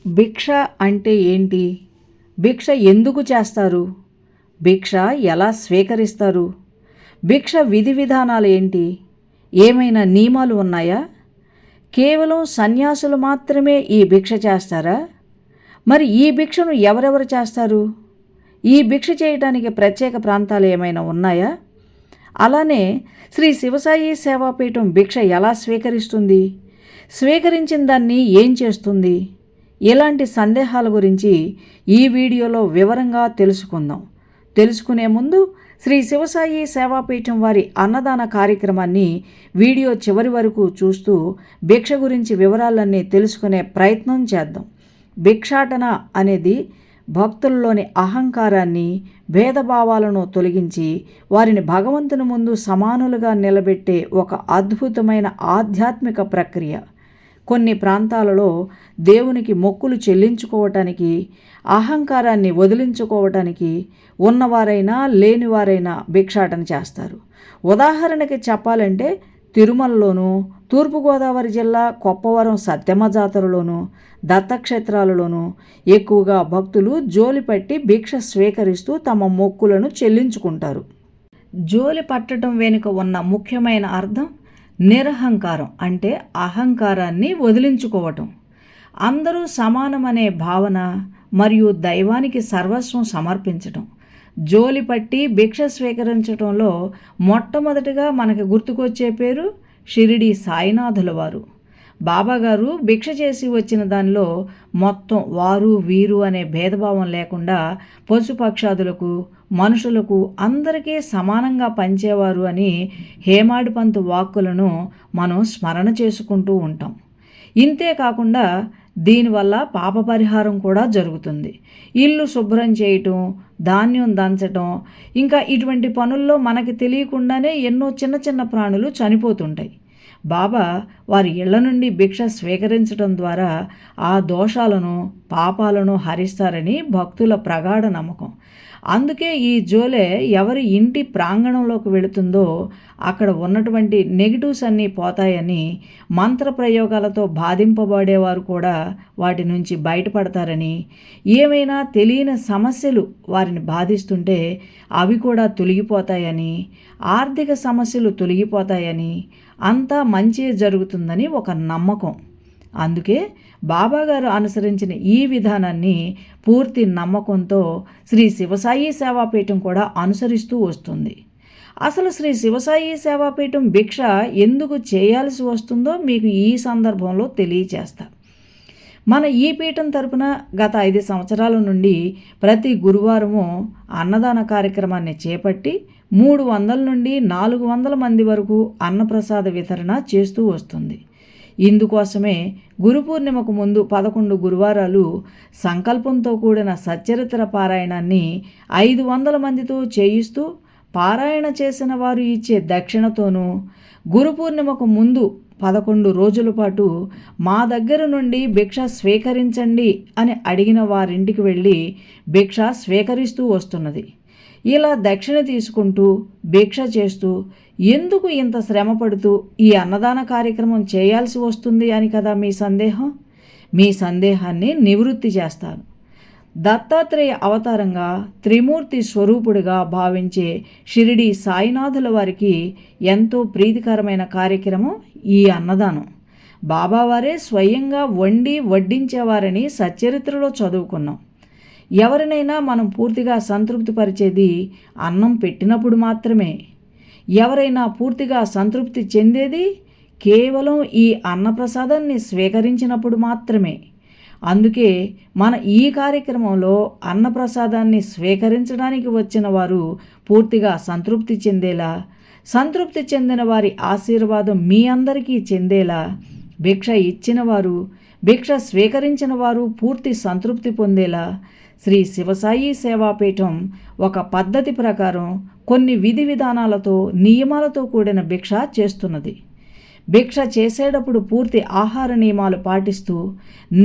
భిక్ష అంటే ఏంటి? భిక్ష ఎందుకు చేస్తారు? భిక్ష ఎలా స్వీకరిస్తారు? భిక్ష విధి విధానాలు ఏంటి? ఏమైనా నియమాలు ఉన్నాయా? కేవలం సన్యాసులు మాత్రమే ఈ భిక్ష చేస్తారా? మరి ఈ భిక్షను ఎవరెవరు చేస్తారు? ఈ భిక్ష చేయడానికి ప్రత్యేక ప్రాంతాలు ఏమైనా ఉన్నాయా? అలానే శ్రీ శివసాయి సేవాపీఠం భిక్ష ఎలా స్వీకరిస్తుంది? స్వీకరించిన దాన్ని ఏం చేస్తుంది? ఇలాంటి సందేహాల గురించి ఈ వీడియోలో వివరంగా తెలుసుకుందాం. తెలుసుకునే ముందు శ్రీ శివసాయి సేవాపీఠం వారి అన్నదాన కార్యక్రమాన్ని వీడియో చివరి వరకు చూస్తూ భిక్ష గురించి వివరాలన్నీ తెలుసుకునే ప్రయత్నం చేద్దాం. భిక్షాటన అనేది భక్తుల్లోని అహంకారాన్ని, భేదభావాలను తొలగించి వారిని భగవంతుని ముందు సమానులుగా నిలబెట్టే ఒక అద్భుతమైన ఆధ్యాత్మిక ప్రక్రియ. కొన్ని ప్రాంతాలలో దేవునికి మొక్కులు చెల్లించుకోవటానికి, అహంకారాన్ని వదిలించుకోవటానికి ఉన్నవారైనా లేనివారైనా భిక్షాటన చేస్తారు. ఉదాహరణకి చెప్పాలంటే తిరుమలలోను, తూర్పుగోదావరి జిల్లా కొప్పవరం సత్యమ్మ జాతరలోను, దత్తక్షేత్రాలలోనూ ఎక్కువగా భక్తులు జోలి పట్టి భిక్ష స్వీకరిస్తూ తమ మొక్కులను చెల్లించుకుంటారు. జోలి పట్టడం వెనుక ఉన్న ముఖ్యమైన అర్థం నిరహంకారం, అంటే అహంకారాన్ని వదిలించుకోవటం. అందరూ సమానమనే భావన మరియు దైవానికి సర్వస్వం సమర్పించటం. జోలి పట్టి భిక్ష స్వీకరించడంలో మొట్టమొదటిగా మనకు గుర్తుకొచ్చే పేరు షిరిడి సాయినాథుల వారు. బాబాగారు భిక్ష చేసి వచ్చిన దానిలో మొత్తం వారు వీరు అనే భేదభావం లేకుండా పశుపక్షాదులకు, మనుషులకు అందరికీ సమానంగా పంచేవారు అని హేమాడి పంతు వాక్కులను మనం స్మరణ చేసుకుంటూ ఉంటాం. ఇంతే కాకుండా దీనివల్ల పాప పరిహారం కూడా జరుగుతుంది. ఇల్లు శుభ్రం చేయటం, ధాన్యం దంచటం, ఇంకా ఇటువంటి పనుల్లో మనకి తెలియకుండానే ఎన్నో చిన్న చిన్న ప్రాణులు చనిపోతుంటాయి. బాబా వారి ఇళ్ల నుండి భిక్ష స్వీకరించడం ద్వారా ఆ దోషాలను, పాపాలను హరిస్తారని భక్తుల ప్రగాఢ నమ్మకం. అందుకే ఈ జోలె ఎవరి ఇంటి ప్రాంగణంలోకి వెళుతుందో అక్కడ ఉన్నటువంటి నెగిటివ్స్ అన్నీ పోతాయని, మంత్రప్రయోగాలతో బాధింపబడేవారు కూడా వాటి నుంచి బయటపడతారని, ఏమైనా తెలియని సమస్యలు వారిని బాధిస్తుంటే అవి కూడా తొలగిపోతాయని, ఆర్థిక సమస్యలు తొలగిపోతాయని, అంతా మంచి జరుగుతుందని ఒక నమ్మకం. అందుకే బాబాగారు అనుసరించిన ఈ విధానాన్ని పూర్తి నమ్మకంతో శ్రీ శివసాయి సేవాపీఠం కూడా అనుసరిస్తూ వస్తుంది. అసలు శ్రీ శివసాయి సేవాపీఠం భిక్ష ఎందుకు చేయాల్సి వస్తుందో మీకు ఈ సందర్భంలో తెలియచేస్తా. మన ఈ పీఠం తరపున గత 5 సంవత్సరాల నుండి ప్రతి గురువారము అన్నదాన కార్యక్రమాన్ని చేపట్టి 300 నుండి 400 మంది వరకు అన్నప్రసాద వితరణ చేస్తూ వస్తుంది. ఇందుకోసమే గురు పూర్ణిమకు ముందు 11 గురువారాలు సంకల్పంతో కూడిన సచ్చరిత్ర పారాయణాన్ని 500 మందితో చేయిస్తూ, పారాయణ చేసిన వారు ఇచ్చే దక్షిణతోనూ, గురు పూర్ణిమకు ముందు 11 రోజుల పాటు మా దగ్గర నుండి భిక్ష స్వీకరించండి అని అడిగిన వారింటికి వెళ్ళి భిక్ష స్వీకరిస్తూ వస్తున్నది. ఇలా దక్షిణ తీసుకుంటూ భిక్ష చేస్తూ ఎందుకు ఇంత శ్రమ పడుతూ ఈ అన్నదాన కార్యక్రమం చేయాల్సి వస్తుంది అని కదా మీ సందేహం. మీ సందేహాన్ని నివృత్తి చేస్తాను. దత్తాత్రేయ అవతారంగా త్రిమూర్తి స్వరూపుడిగా భావించే షిరిడి సాయినాథుల వారికి ఎంతో ప్రీతికరమైన కార్యక్రమం ఈ అన్నదానం. బాబావారే స్వయంగా వండి వడ్డించేవారని సచ్చరిత్రలో చదువుకున్నాం. ఎవరినైనా మనం పూర్తిగా సంతృప్తి పరిచేది అన్నం పెట్టినప్పుడు మాత్రమే. ఎవరైనా పూర్తిగా సంతృప్తి చెందేది కేవలం ఈ అన్నప్రసాదాన్ని స్వీకరించినప్పుడు మాత్రమే. అందుకే మన ఈ కార్యక్రమంలో అన్నప్రసాదాన్ని స్వీకరించడానికి వచ్చిన వారు పూర్తిగా సంతృప్తి చెందేలా, సంతృప్తి చెందిన వారి ఆశీర్వాదం మీ అందరికీ చెందేలా, భిక్ష ఇచ్చిన వారు, భిక్ష స్వీకరించిన వారు పూర్తి సంతృప్తి పొందేలా శ్రీ శివసాయి సేవాపీఠం ఒక పద్ధతి ప్రకారం కొన్ని విధి విధానాలతో, నియమాలతో కూడిన భిక్ష చేస్తున్నది. భిక్ష చేసేటప్పుడు పూర్తి ఆహార నియమాలు పాటిస్తూ,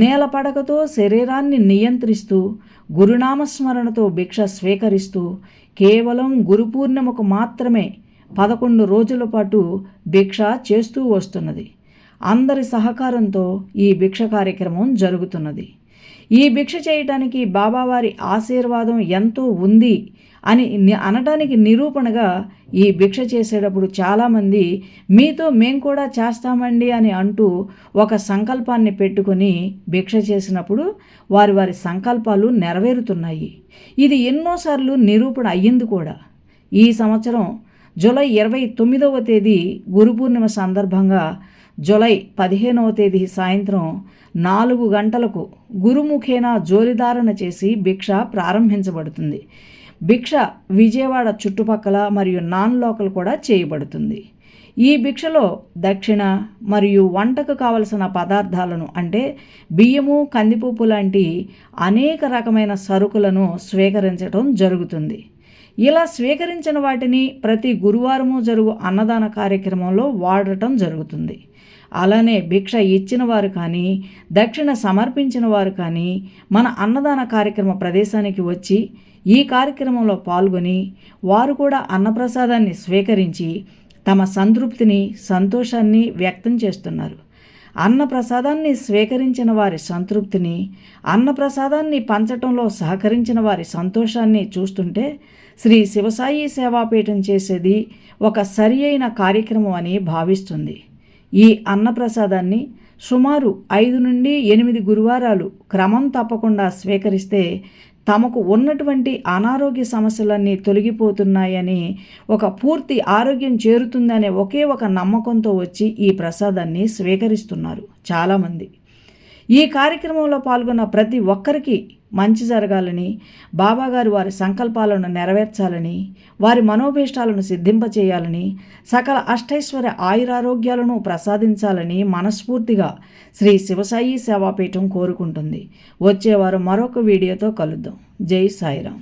నేలపడకతో శరీరాన్ని నియంత్రిస్తూ, గురునామస్మరణతో భిక్ష స్వీకరిస్తూ, కేవలం గురు పూర్ణిమకు మాత్రమే 11 రోజుల పాటు భిక్ష చేస్తూ వస్తున్నది. అందరి సహకారంతో ఈ భిక్ష కార్యక్రమం జరుగుతున్నది. ఈ భిక్ష చేయటానికి బాబావారి ఆశీర్వాదం ఎంతో ఉంది అని అనడానికి నిరూపణగా ఈ భిక్ష చేసేటప్పుడు చాలామంది మీతో మేము కూడా చేస్తామండి అని అంటూ ఒక సంకల్పాన్ని పెట్టుకొని భిక్ష చేసినప్పుడు వారి సంకల్పాలు నెరవేరుతున్నాయి. ఇది ఎన్నోసార్లు నిరూపణ అయ్యింది కూడా. ఈ సంవత్సరం జూలై 29వ తేదీ గురు పూర్ణిమ సందర్భంగా జూలై 15వ తేదీ సాయంత్రం 4 గంటలకు గురుముఖేన జోలిధారణ చేసి భిక్ష ప్రారంభించబడుతుంది. భిక్ష విజయవాడ చుట్టుపక్కల మరియు నాన్ లోకల్ కూడా చేయబడుతుంది. ఈ భిక్షలో దక్షిణ మరియు వంటకు కావలసిన పదార్థాలను అంటే బియ్యము, కందిపప్పు లాంటి అనేక రకమైన సరుకులను స్వీకరించడం జరుగుతుంది. ఇలా స్వీకరించిన వాటిని ప్రతి గురువారము జరుగు అన్నదాన కార్యక్రమంలో వాడటం జరుగుతుంది. అలానే భిక్ష ఇచ్చిన వారు కానీ దక్షిణ సమర్పించిన వారు కానీ మన అన్నదాన కార్యక్రమ ప్రదేశానికి వచ్చి ఈ కార్యక్రమంలో పాల్గొని వారు కూడా అన్నప్రసాదాన్ని స్వీకరించి తమ సంతృప్తిని, సంతోషాన్ని వ్యక్తం చేస్తున్నారు. అన్నప్రసాదాన్ని స్వీకరించిన వారి సంతృప్తిని, అన్నప్రసాదాన్ని పంచటంలో సహకరించిన వారి సంతోషాన్ని చూస్తుంటే శ్రీ శివసాయి సేవాపీఠం చేసేది ఒక సరి అయిన కార్యక్రమం అని భావిస్తుంది. ఈ అన్నప్రసాదాన్ని సుమారు 5 నుండి 8 గురువారాలు క్రమం తప్పకుండా స్వీకరిస్తే తమకు ఉన్నటువంటి అనారోగ్య సమస్యలన్నీ తొలగిపోతున్నాయని, ఒక పూర్తి ఆరోగ్యం చేరుతుందనే ఒకే ఒక నమ్మకంతో వచ్చి ఈ ప్రసాదాన్ని స్వీకరిస్తున్నారు చాలామంది. ఈ కార్యక్రమంలో పాల్గొన్న ప్రతి ఒక్కరికి మంచి జరగాలని, బాబాగారు వారి సంకల్పాలను నెరవేర్చాలని, వారి మనోభీష్టాలను సిద్ధింపచేయాలని, సకల అష్టైశ్వర్య ఆయురారోగ్యాలను ప్రసాదించాలని మనస్ఫూర్తిగా శ్రీ శివసాయి సేవాపీఠం కోరుకుంటుంది. వచ్చేవారు మరొక వీడియోతో కలుద్దాం. జై సాయిరాం.